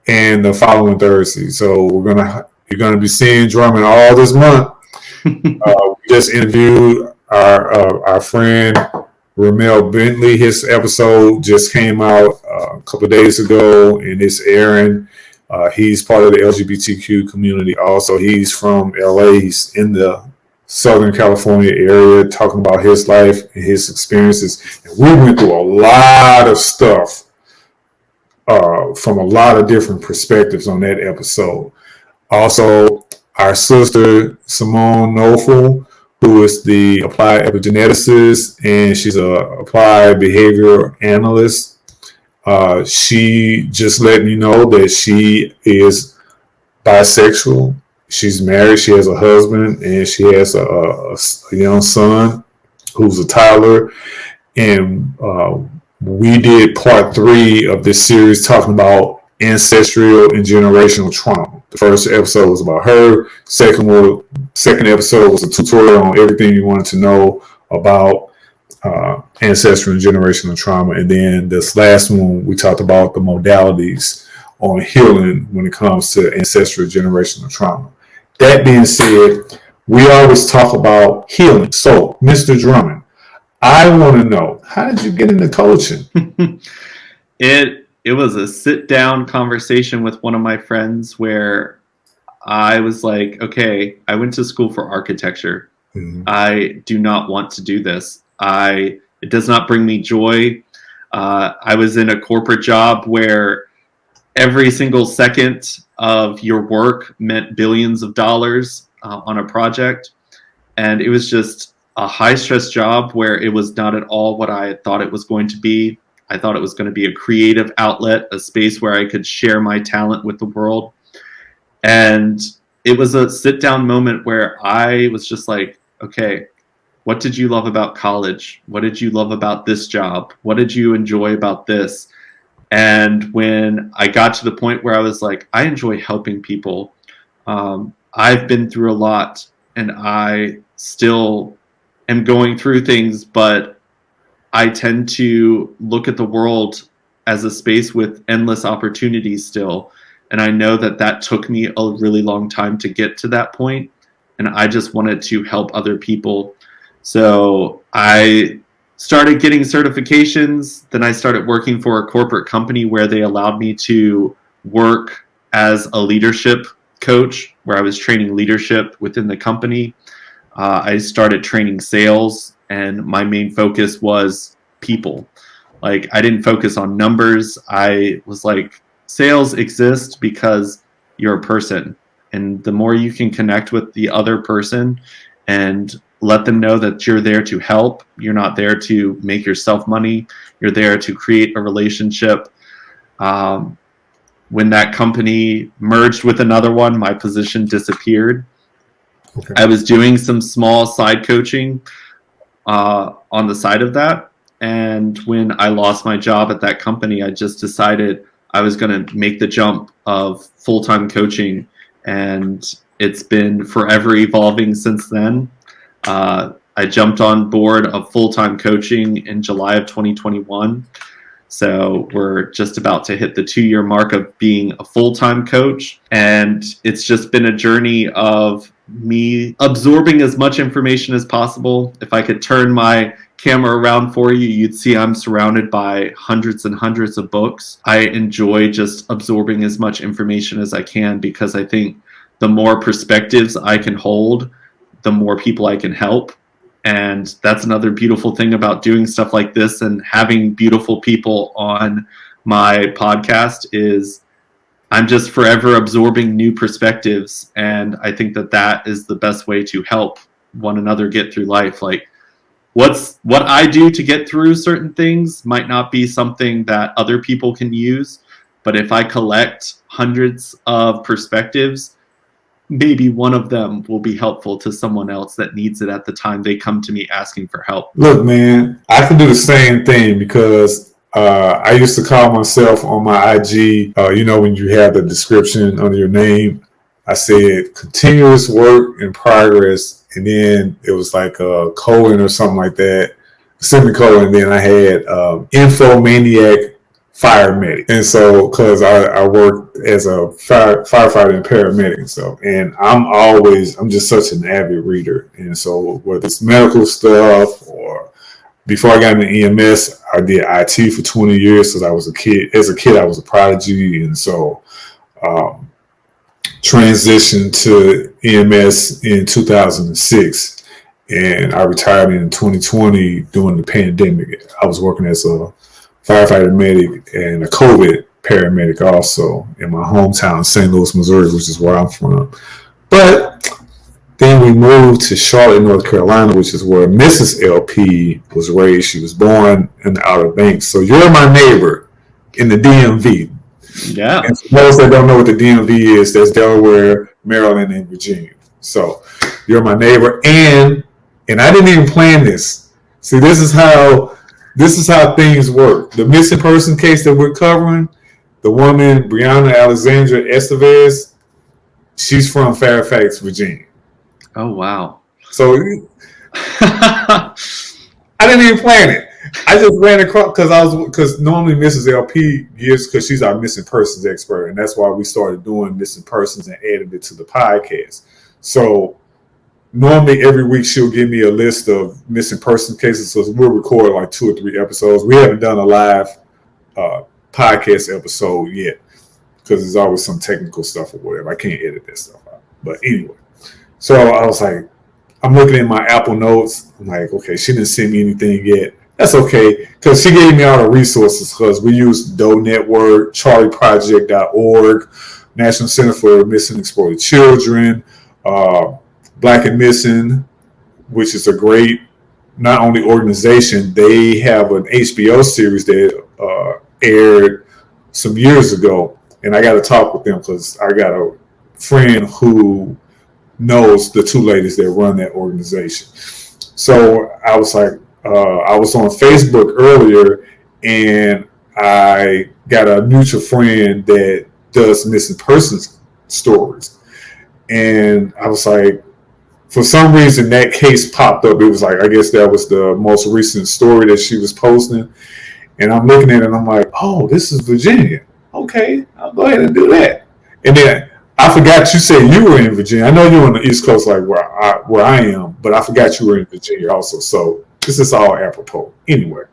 and the following Thursday. So you're gonna be seeing Drummond all this month. We just interviewed our friend Ramel Bentley. His episode just came out a couple of days ago, and it's airing. He's part of the LGBTQ community also. He's from LA. He's in the Southern California area, talking about his life and his experiences. And we went through a lot of stuff from a lot of different perspectives on that episode. Also, our sister Simone Nofel, who is the applied epigeneticist, and she's a applied behavior analyst. She just let me know that she is bisexual. She's married. She has a husband, and she has a young son who's a toddler. And we did part 3 of this series talking about ancestral and generational trauma. The first episode was about her. Second episode was a tutorial on everything you wanted to know about ancestral and generational trauma. And then this last one, we talked about the modalities on healing when it comes to ancestral generational trauma. That being said, we always talk about healing. So, Mr. Drummond, I want to know, how did you get into coaching? It was a sit-down conversation with one of my friends where I was like, okay, I went to school for architecture. Mm-hmm. I do not want to do this. It does not bring me joy. I was in a corporate job where every single second of your work meant billions of dollars on a project. And it was just a high-stress job where it was not at all what I thought it was going to be. I thought it was going to be a creative outlet, a space where I could share my talent with the world. And it was a sit-down moment where I was just like, okay, what did you love about college? What did you love about this job? What did you enjoy about this? And when I got to the point where I was like, I enjoy helping people. I've been through a lot, and I still am going through things, but I tend to look at the world as a space with endless opportunities still. And I know that took me a really long time to get to that point. And I just wanted to help other people. So I started getting certifications. Then I started working for a corporate company where they allowed me to work as a leadership coach, where I was training leadership within the company. I started training sales, and my main focus was people. Like, I didn't focus on numbers. I was like, sales exists because you're a person. And the more you can connect with the other person and let them know that you're there to help, you're not there to make yourself money, you're there to create a relationship. When that company merged with another one, my position disappeared. Okay. I was doing some small side coaching on the side of that. And when I lost my job at that company, I just decided I was going to make the jump of full-time coaching. And it's been forever evolving since then. I jumped on board of full-time coaching in July of 2021. So we're just about to hit the 2-year mark of being a full-time coach. And it's just been a journey of me absorbing as much information as possible. If I could turn my camera around for you, you'd see I'm surrounded by hundreds and hundreds of books. I enjoy just absorbing as much information as I can, because I think the more perspectives I can hold, the more people I can help. And that's another beautiful thing about doing stuff like this and having beautiful people on my podcast is I'm just forever absorbing new perspectives. And I think that is the best way to help one another get through life. Like, what I do to get through certain things might not be something that other people can use. But if I collect hundreds of perspectives, maybe one of them will be helpful to someone else that needs it at the time they come to me asking for help. Look, man, I can do the same thing because I used to call myself on my IG, when you have the description under your name, I said continuous work in progress. And then it was like a colon or something like that, semicolon. And then I had infomaniac fire medic. And so, because I worked as a firefighter and paramedic, and I'm just such an avid reader. And so, whether it's medical stuff or before I got into EMS, I did IT for 20 years because I was a kid. As a kid, I was a prodigy. And so, transitioned to EMS in 2006. and I retired in 2020 during the pandemic. I was working as a firefighter medic and a COVID paramedic also in my hometown, St. Louis, Missouri, which is where I'm from. But then we moved to Charlotte, North Carolina, which is where Mrs. LP was raised. She was born in the Outer Banks. So you're my neighbor in the DMV. Yeah. And for those that don't know what the DMV is, that's Delaware, Maryland, and Virginia. So you're my neighbor, and I didn't even plan this. See, this is how things work. The missing person case that we're covering, the woman Brianna Alexandra Estevez, she's from Fairfax, Virginia. Oh wow! So I didn't even plan it. I just ran across because normally Mrs. LP gives, because she's our missing persons expert, and that's why we started doing missing persons and added it to the podcast. So normally every week she'll give me a list of missing person cases. So we'll record like 2 or 3 episodes. We haven't done a live podcast episode yet because there's always some technical stuff or whatever. I can't edit that stuff out. But anyway, so I was like, I'm looking at my Apple Notes. I'm like, okay, she didn't send me anything yet. That's okay, because she gave me all the resources, because we use Doe Network, CharlieProject.org, National Center for Missing and Exploited Children, Black and Missing, which is a great, not only organization, they have an HBO series that aired some years ago, and I got to talk with them because I got a friend who knows the 2 ladies that run that organization. So I was like, I was on Facebook earlier, and I got a mutual friend that does missing persons stories, and I was like, for some reason that case popped up. It was like, I guess that was the most recent story that she was posting, and I'm looking at it and I'm like, oh, this is Virginia. Okay, I'll go ahead and do that. And then I forgot you said you were in Virginia. I know you're on the East Coast, like where I am, but I forgot you were in Virginia also. So this is all apropos. Anyway,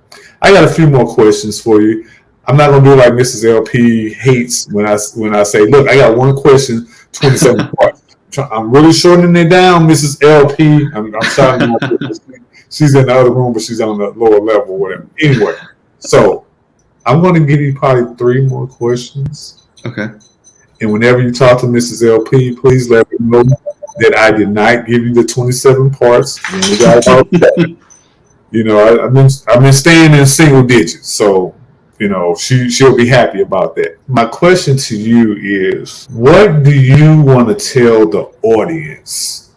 I got a few more questions for you. I'm not gonna do like Mrs. LP hates when I say, look, I got one question, 27 parts. I'm really shortening it down, Mrs. LP. I'm shouting out. She's in the other room, but she's on the lower level or whatever. Anyway, so I'm going to give you probably 3 more questions. Okay. And whenever you talk to Mrs. LP, please let me know that I did not give you the 27 parts. You guys all you know, I've been staying in single digits, so you know she'll be happy about that. My question to you is, what do you want to tell the audience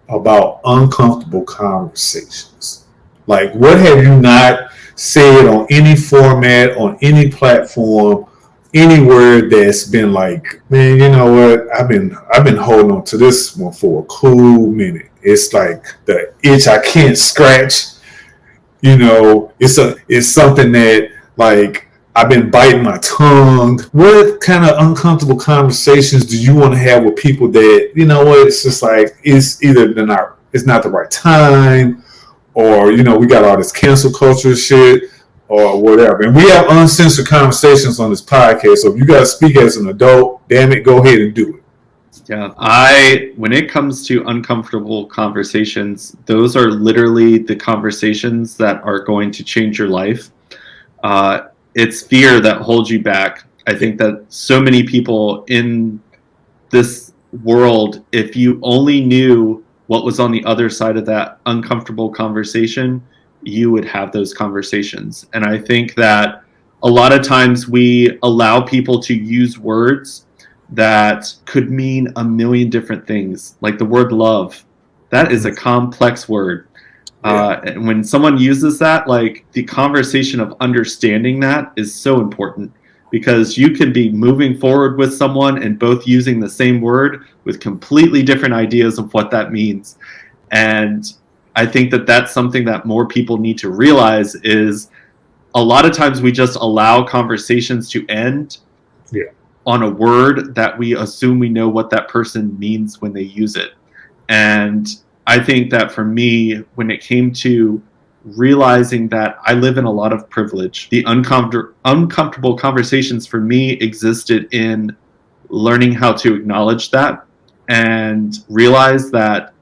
about uncomfortable conversations? Like, what have you not said on any format, on any platform, anywhere that's been like, man, you know what? I've been holding on to this one for a cool minute. It's like the itch I can't scratch. You know, it's something that, like, I've been biting my tongue. What kind of uncomfortable conversations do you want to have with people that, you know what, it's just like, it's either it's not the right time, or, you know, we got all this cancel culture shit or whatever. And we have uncensored conversations on this podcast. So if you got to speak as an adult, damn it, go ahead and do it. Yeah, when it comes to uncomfortable conversations, those are literally the conversations that are going to change your life. It's fear that holds you back. I think that so many people in this world, if you only knew what was on the other side of that uncomfortable conversation, you would have those conversations. And I think that a lot of times we allow people to use words that could mean a million different things, like the word love. That is a complex word. And when someone uses that, like, the conversation of understanding that is so important, because you can be moving forward with someone and both using the same word with completely different ideas of what that means. And I think that that's something that more people need to realize, is a lot of times we just allow conversations to end on a word that we assume we know what that person means when they use it. And I think that for me, when it came to realizing that I live in a lot of privilege, the uncomfortable conversations for me existed in learning how to acknowledge that and realize that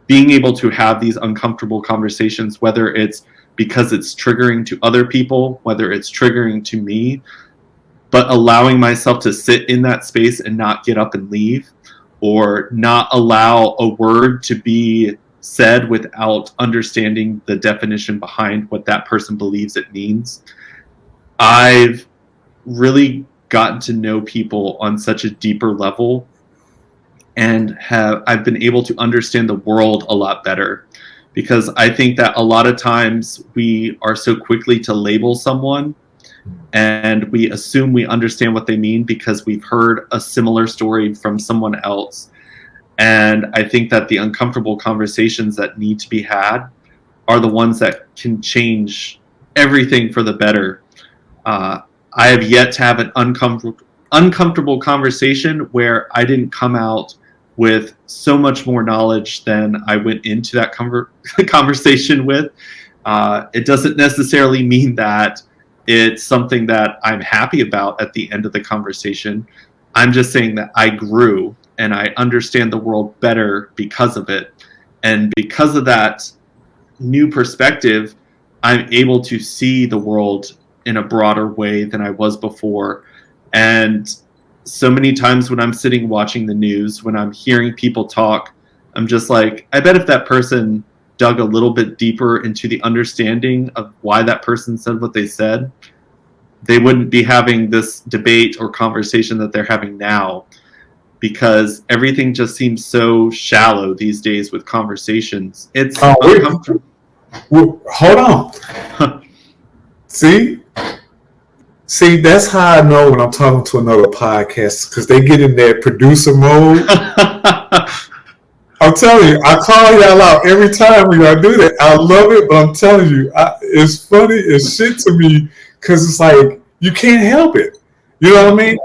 being able to have these uncomfortable conversations, whether it's because it's triggering to other people, whether it's triggering to me, but allowing myself to sit in that space and not get up and leave, or not allow a word to be said without understanding the definition behind what that person believes it means. I've really gotten to know people on such a deeper level, and I've been able to understand the world a lot better, because I think that a lot of times we are so quickly to label someone, and we assume we understand what they mean because we've heard a similar story from someone else. And I think that the uncomfortable conversations that need to be had are the ones that can change everything for the better. I have yet to have an uncomfortable conversation where I didn't come out with so much more knowledge than I went into that conversation with. It doesn't necessarily mean that it's something that I'm happy about at the end of the conversation. I'm just saying that I grew and I understand the world better because of it. And because of that new perspective, I'm able to see the world in a broader way than I was before. And so many times when I'm sitting watching the news, when I'm hearing people talk, I'm just like, I bet if that person dug a little bit deeper into the understanding of why that person said what they said, they wouldn't be having this debate or conversation that they're having now, because everything just seems so shallow these days with conversations. It's uncomfortable. Hold on. See, that's how I know when I'm talking to another podcast, because they get in that producer mode. I'm telling you, I call y'all out every time when y'all do that. I love it, but I'm telling you, it's funny as shit to me, because it's like, you can't help it. You know what I mean?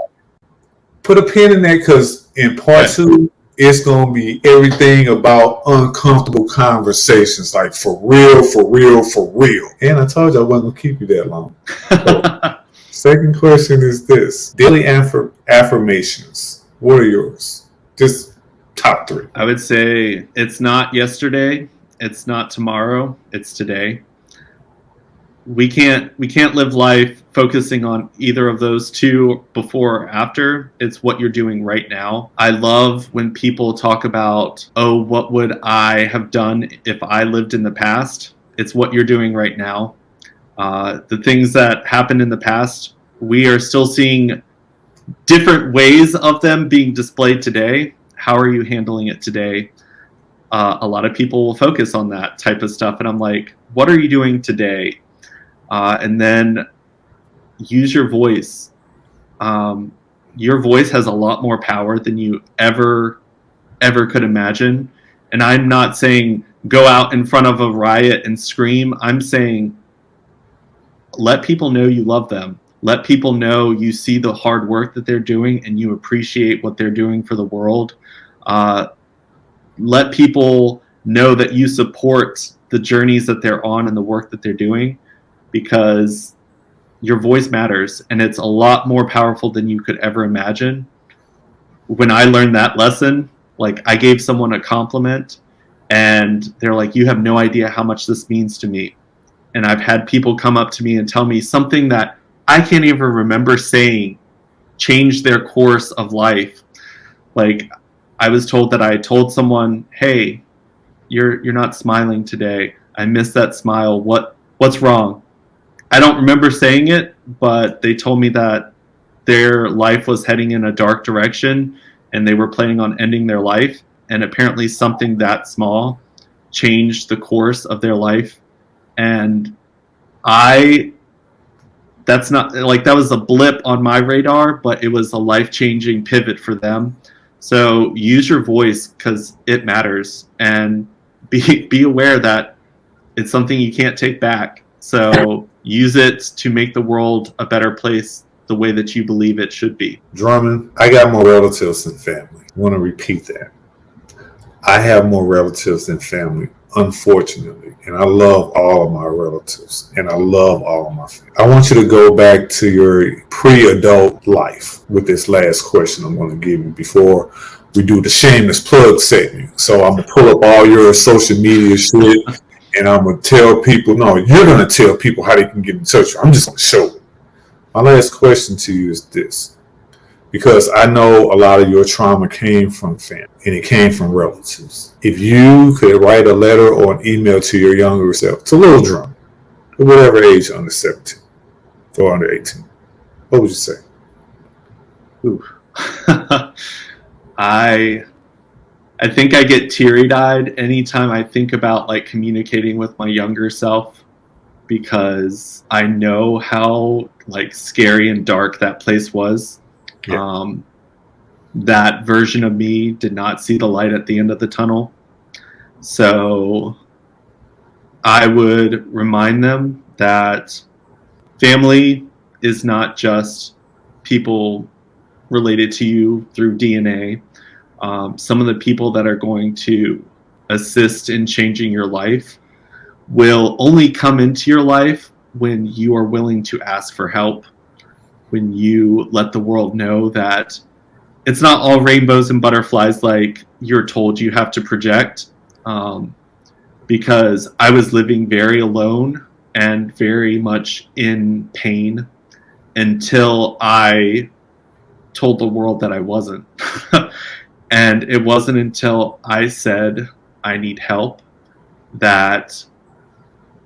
Put a pin in that, because in part 2, it's going to be everything about uncomfortable conversations, like for real, for real, for real. And I told you I wasn't going to keep you that long. So, second question is this. Daily affirmations. What are yours? Just top 3. I would say it's not yesterday, it's not tomorrow, it's today. We can't live life focusing on either of those two before or after. It's what you're doing right now. I love when people talk about, oh, what would I have done if I lived in the past? It's what you're doing right now. The things that happened in the past, we are still seeing different ways of them being displayed today. How are you handling it today? A lot of people will focus on that type of stuff. And I'm like, what are you doing today? And then use your voice. Your voice has a lot more power than you ever could imagine. And I'm not saying go out in front of a riot and scream. I'm saying let people know you love them. Let people know you see the hard work that they're doing and you appreciate what they're doing for the world. Let people know that you support the journeys that they're on and the work that they're doing, because your voice matters, and it's a lot more powerful than you could ever imagine. When I learned that lesson, like, I gave someone a compliment and they're like, you have no idea how much this means to me. And I've had people come up to me and tell me something that I can't even remember saying changed their course of life. Like, I was told that I told someone, hey, you're not smiling today. I miss that smile. What's wrong? I don't remember saying it, but they told me that their life was heading in a dark direction and they were planning on ending their life. And apparently something that small changed the course of their life. And that's not like, that was a blip on my radar, but it was a life-changing pivot for them. So use your voice, because it matters, and be aware that it's something you can't take back. So use it to make the world a better place the way that you believe it should be. Drummond, I got more relatives than family. I want to repeat that. I have more relatives than family, unfortunately. And I love all of my relatives. And I love all of my family. I want you to go back to your pre-adult life with this last question I'm going to give you before we do the shameless plug segment. So I'm gonna pull up all your social media shit, and I'm gonna tell people. No, you're gonna tell people how they can get in touch. I'm just gonna show it. My last question to you is this, because I know a lot of your trauma came from family and it came from relatives. If you could write a letter or an email to your younger self, to little Drummond, at whatever age, under 17 or under 18, what would you say? Ooh. I think I get teary-eyed anytime I think about like communicating with my younger self, because I know how like scary and dark that place was. Yeah. That version of me did not see the light at the end of the tunnel. So I would remind them that family is not just people related to you through DNA. Some of the people that are going to assist in changing your life will only come into your life when you are willing to ask for help, when you let the world know that it's not all rainbows and butterflies like you're told you have to project. Because I was living very alone and very much in pain until I told the world that I wasn't. And it wasn't until I said I need help that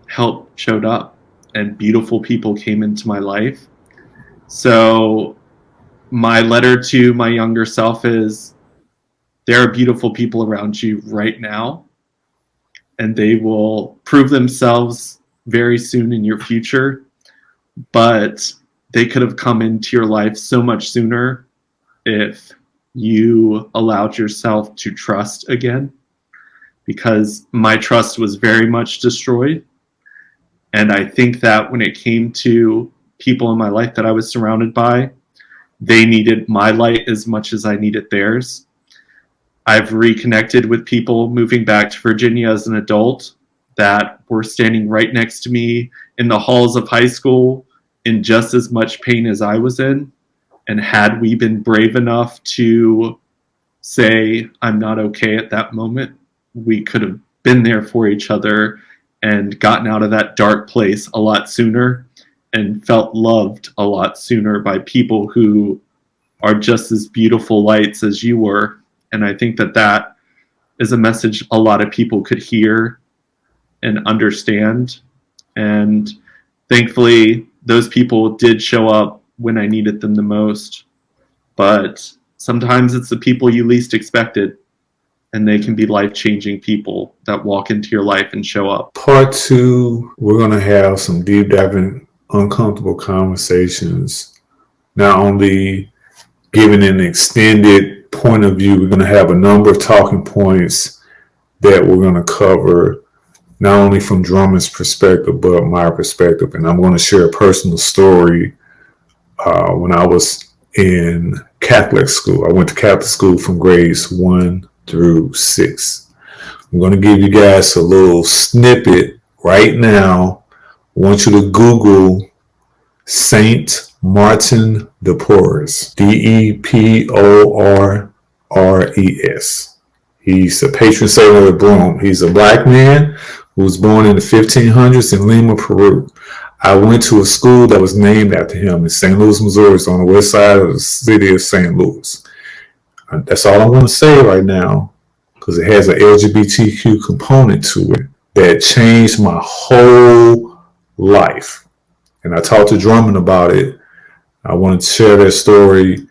help showed up and beautiful people came into my life. So my letter to my younger self is, there are beautiful people around you right now, and they will prove themselves very soon in your future, but they could have come into your life so much sooner if you allowed yourself to trust again, because my trust was very much destroyed. And I think that when it came to people in my life that I was surrounded by, they needed my light as much as I needed theirs. I've reconnected with people moving back to Virginia as an adult that were standing right next to me in the halls of high school in just as much pain as I was in. And had we been brave enough to say, I'm not okay at that moment, we could have been there for each other and gotten out of that dark place a lot sooner and felt loved a lot sooner by people who are just as beautiful lights as you were. And I think that that is a message a lot of people could hear and understand. And thankfully, those people did show up when I needed them the most. But sometimes it's the people you least expected, and they can be life-changing people that walk into your life and show up. Part 2, we're going to have some deep diving, uncomfortable conversations, not only giving an extended point of view. We're going to have a number of talking points that we're going to cover, not only from Drummond's perspective, but my perspective. And I'm going to share a personal story. When I was in Catholic school, I went to Catholic school from grades 1 through 6. I'm going to give you guys a little snippet right now. I want you to Google Saint Martin de Porres, Deporres. He's a patron saint of the broom. He's a black man who was born in the 1500s in Lima, Peru. I went to a school that was named after him in St. Louis, Missouri. It's on the west side of the city of St. Louis. That's all I'm going to say right now, because it has an LGBTQ component to it that changed my whole life. And I talked to Drummond about it. I wanted to share that story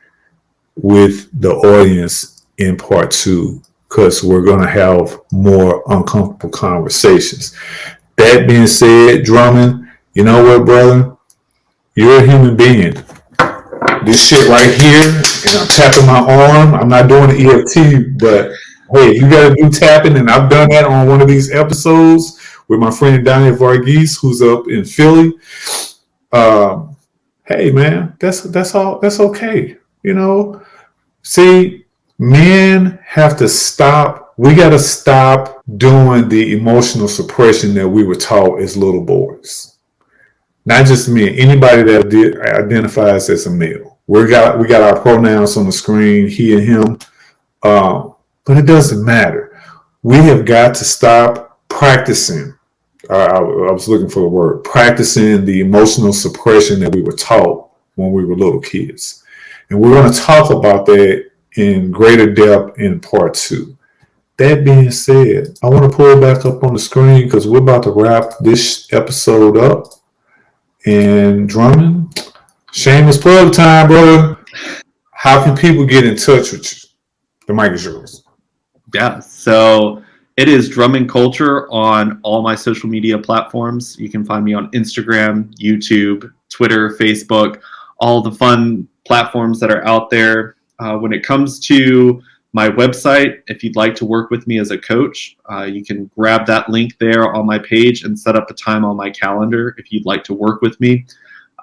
with the audience in part 2, because we're going to have more uncomfortable conversations. That being said, Drummond, you know what, brother? You're a human being. This shit right here, and I'm tapping my arm. I'm not doing the EFT, but hey, you got to do tapping, and I've done that on one of these episodes with my friend Daniel Varghese, who's up in Philly. Hey, man, that's all. That's okay. You know, see, men have to stop. We got to stop doing the emotional suppression that we were taught as little boys. Not just men, anybody that identifies as a male. We got our pronouns on the screen, he and him. But it doesn't matter. We have got to stop practicing. I was looking for the word, practicing the emotional suppression that we were taught when we were little kids. And we're going to talk about that in greater depth in part 2. That being said, I want to pull it back up on the screen because we're about to wrap this episode up. And Drummond, shameless plug time, brother. How can people get in touch with you? The mic is yours. Yeah, so it is Drummond Culture on all my social media platforms. You can find me on Instagram, YouTube, Twitter, Facebook, all the fun platforms that are out there. When it comes to my website, if you'd like to work with me as a coach, you can grab that link there on my page and set up a time on my calendar if you'd like to work with me.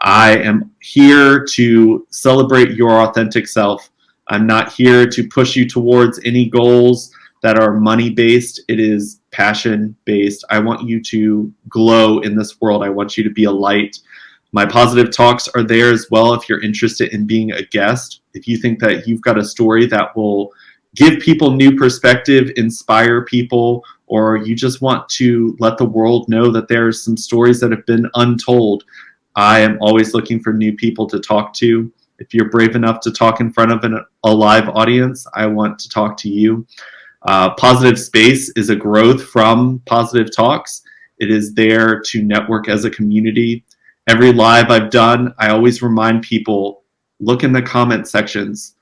I am here to celebrate your authentic self. I'm not here to push you towards any goals that are money-based. It is passion-based. I want you to glow in this world. I want you to be a light. My positive talks are there as well if you're interested in being a guest. If you think that you've got a story that will give people new perspective, inspire people, or you just want to let the world know that there's some stories that have been untold, I am always looking for new people to talk to. If you're brave enough to talk in front of a live audience, I want to talk to you. Positive Space is a growth from Positive Talks. It is there to network as a community. Every live I've done, I always remind people, look in the comment sections.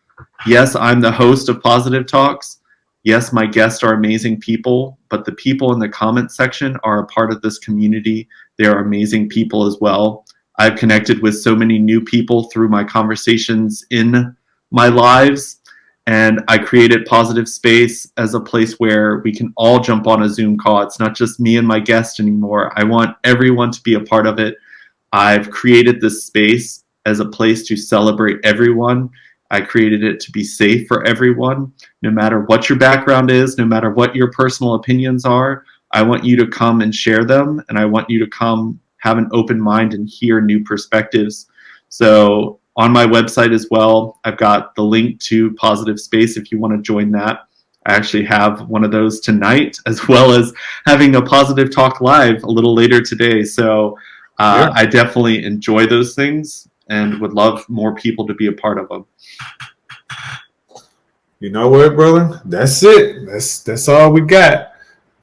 Yes, I'm the host of Positive Talks. Yes, my guests are amazing people, but the people in the comment section are a part of this community. They are amazing people as well. I've connected with so many new people through my conversations in my lives, and I created Positive Space as a place where we can all jump on a Zoom call. It's not just me and my guest anymore. I want everyone to be a part of it. I've created this space as a place to celebrate everyone. I created it to be safe for everyone, no matter what your background is, no matter what your personal opinions are. I want you to come and share them, and I want you to come have an open mind and hear new perspectives. So on my website as well, I've got the link to Positive Space if you want to join that. I actually have one of those tonight, as well as having a Positive Talk live a little later today. So I definitely enjoy those things and would love more people to be a part of them. You know what, brother? That's it. That's all we got.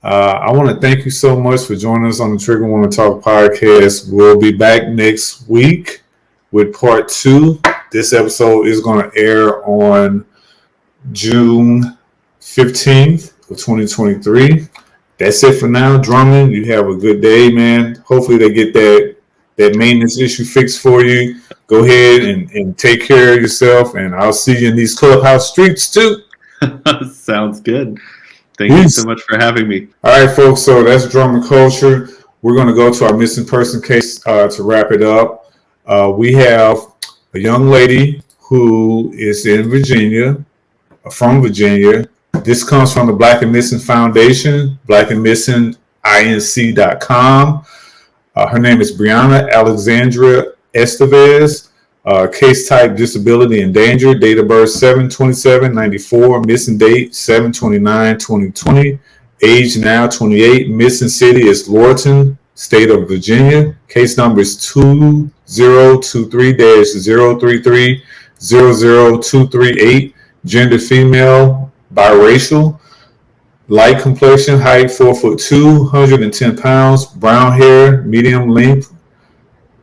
I want to thank you so much for joining us on the Trigger Woman Talk podcast. We'll be back next week with part 2. This episode is going to air on June 15th of 2023. That's it for now. Drummond, you have a good day, man. Hopefully they get that maintenance issue fixed for you. Go ahead and take care of yourself, and I'll see you in these clubhouse streets too. Sounds good. Thank you so much for having me. All right, folks. So that's Drummond Culture. We're going to go to our missing person case to wrap it up. We have a young lady who is in Virginia, from Virginia. This comes from the Black and Missing Foundation, blackandmissinginc.com. Her name is Brianna Alexandra Estevez. Case type disability and danger. Date of birth 7/27/94. Missing date 7/29/2020. Age now 28. Missing city is Lorton, state of Virginia. Case number is 2023-033-00238. Gender female, biracial. Light complexion, height 4'2", 110 pounds. Brown hair, medium length.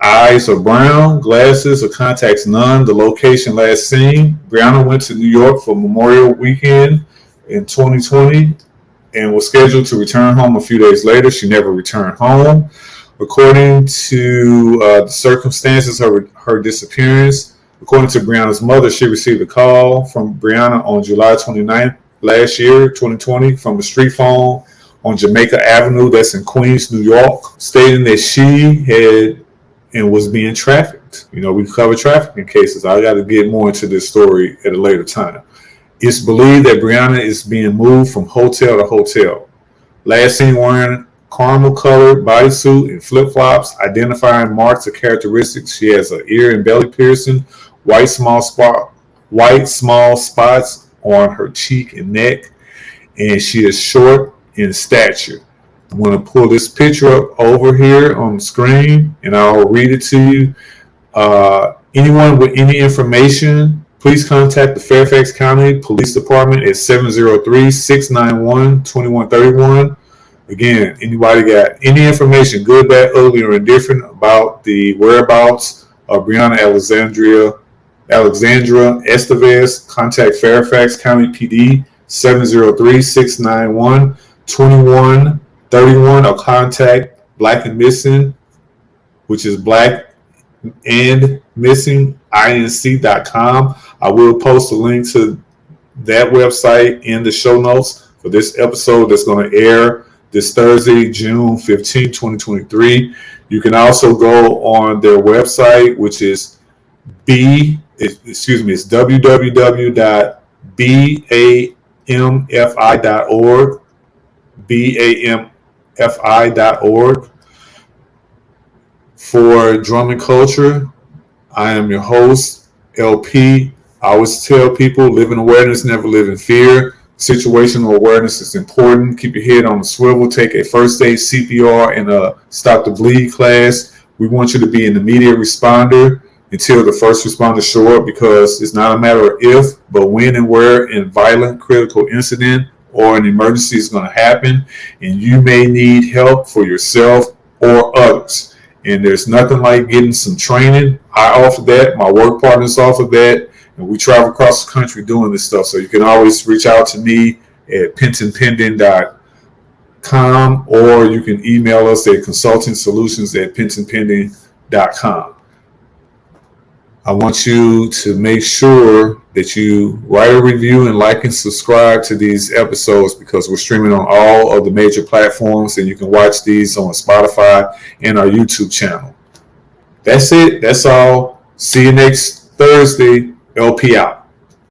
Eyes are brown. Glasses or contacts none. The location last seen. Brianna went to New York for Memorial Weekend in 2020 and was scheduled to return home a few days later. She never returned home. According to the circumstances of her disappearance, according to Brianna's mother, she received a call from Brianna on July 29th last year, 2020, from a street phone on Jamaica Avenue, that's in Queens, New York, stating that she had and was being trafficked. You know, we cover trafficking cases. I got to get more into this story at a later time. It's believed that Brianna is being moved from hotel to hotel. Last seen wearing caramel-colored bodysuit and flip-flops. Identifying marks or characteristics: she has an ear and belly piercing, white small spots on her cheek and neck, and she is short in stature. I'm going to pull this picture up over here on the screen, and I'll read it to you. Anyone with any information, please contact the Fairfax County Police Department at 703-691-2131. Again, anybody got any information, good, bad, ugly, or indifferent, about the whereabouts of Breonna Alexandra Estevez, contact Fairfax County PD 703-691-2131, or contact Black and Missing, which is Black and Missing Inc.com. I will post a link to that website in the show notes for this episode that's going to air this Thursday, June 15, 2023. You can also go on their website, which is it's www.bamfi.org, bamfi.org. For Drummond Culture, I am your host, LP. I always tell people, live in awareness, never live in fear. Situational awareness is important. Keep your head on the swivel. Take a first aid, CPR, and a stop the bleed class. We want you to be an immediate responder until the first responders show up, because it's not a matter of if, but when and where a violent, critical incident or an emergency is going to happen, and you may need help for yourself or others. And there's nothing like getting some training. I offer that. My work partners offer that. And we travel across the country doing this stuff. So you can always reach out to me at pentonpending.com, or you can email us at consultingsolutions@pentonpending.com. I want you to make sure that you write a review and like and subscribe to these episodes, because we're streaming on all of the major platforms, and you can watch these on Spotify and our YouTube channel. That's it. That's all. See you next Thursday. LP out.